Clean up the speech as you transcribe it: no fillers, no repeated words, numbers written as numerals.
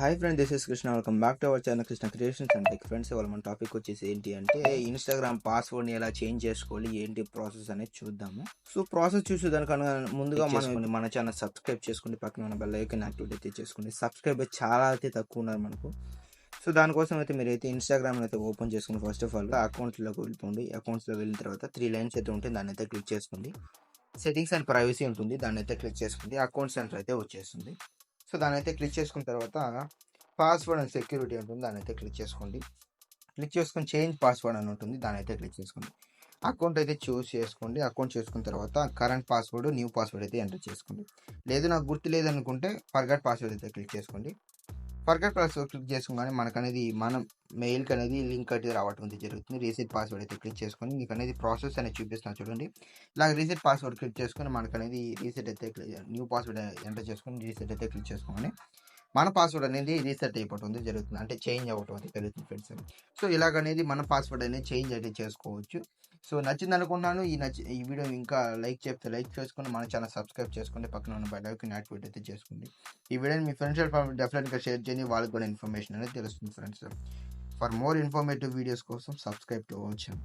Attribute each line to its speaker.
Speaker 1: Hi friend, this is Krishna. Welcome back to our channel Krishna creations and tech. Friends, ఇవాళ మన topic వచ్చేసి ఏంటి అంటే ఇన్స్టాగ్రామ్ పాస్వర్డ్ని ఎలా చేంజ్ చేసుకోవాలి, ఏంటి ప్రాసెస్ అనేది చూద్దాము. సో ప్రాసెస్ చూసేదానికన్నా ముందుగా మన ఛానల్ సబ్స్క్రైబ్ చేసుకోండి, పక్కన ఉన్న బెల్ ఐకాన్ యాక్టివేట్ అయితే చేసుకోండి. సబ్స్క్రైబర్ చాలా అయితే తక్కువ ఉన్నారు మనకు. సో దానికోసం అయితే మీరైతే ఇన్స్టాగ్రామ్ అయితే ఓపెన్ చేసుకుని ఫస్ట్ ఆఫ్ ఆల్ అకౌంట్స్లోకి వెళ్ళిపోండి. అకౌంట్స్లో వెళ్ళిన తర్వాత 3 లైన్స్ అయితే ఉంటుంది, దాన్ని అయితే క్లిక్ చేసుకోండి. సెట్టింగ్స్ అండ్ ప్రైవసీ ఉంటుంది, దాన్ని అయితే క్లిక్ చేసుకోండి. అకౌంట్ సెంటర్ అయితే వచ్చేస్తుంది. సో దాన్ని అయితే క్లిక్ చేసుకున్న తర్వాత పాస్వర్డ్ అండ్ సెక్యూరిటీ ఉంటుంది, దాన్ని అయితే క్లిక్ చేసుకోండి. క్లిక్ చేసుకొని చేంజ్ పాస్వర్డ్ అని ఉంటుంది, దాన్ని అయితే క్లిక్ చేసుకోండి. అకౌంట్ అయితే చూస్ చేసుకోండి. అకౌంట్ చేసుకున్న తర్వాత కరెంట్ పాస్వర్డ్, న్యూ పాస్వర్డ్ అయితే ఎంటర్ చేసుకోండి. లేదు నాకు గుర్తు లేదనుకుంటే ఫర్గట్ పాస్వర్డ్ అయితే క్లిక్ చేసుకోండి. ఫర్గట్ పాస్వర్డ్ క్లిక్ చేసుకోగానే మనకనేది మన మెయిల్కి అనేది లింక్ అయితే రావడం అయితే జరుగుతుంది. రీసెట్ పాస్వర్డ్ అయితే క్లిక్ చేసుకొని మీకు అనేది ప్రాసెస్ అనేది చూపిస్తున్నా చూడండి. ఇలా రీసెట్ పాస్వర్డ్ క్లిక్ చేసుకొని మనకనేది రీసెట్ అయితే న్యూ పాస్వర్డ్ ఎంటర్ చేసుకొని రీసెట్ అయితే క్లిక్ చేసుకోగానే మన పాస్వర్డ్ అనేది రీసెట్ అయిపోవడం జరుగుతుంది, అంటే చేంజ్ అవ్వటం అయితే జరుగుతుంది ఫ్రెండ్స్. సో ఇలాగనేది మన పాస్వర్డ్ అనేది చేంజ్ అయితే చేసుకోవచ్చు. సో నచ్చింది అనుకుంటున్నాను. ఈ వీడియో ఇంకా లైక్ చెప్తే లైక్ చేసుకొని మన ఛానల్ సబ్స్క్రైబ్ చేసుకోండి, పక్కన ఉన్న బెల్ ఐకాన్ యాక్టివేట్ అయితే చేసుకోండి. ఈ వీడియోని మీ ఫ్రెండ్స్ డెఫినెట్గా షేర్ చేయండి, వాళ్ళకి కూడా ఇన్ఫర్మేషన్ అనేది తెలుస్తుంది friends. For more informative videos కోసం సబ్స్క్రైబ్ టు అవర్ ఛానల్.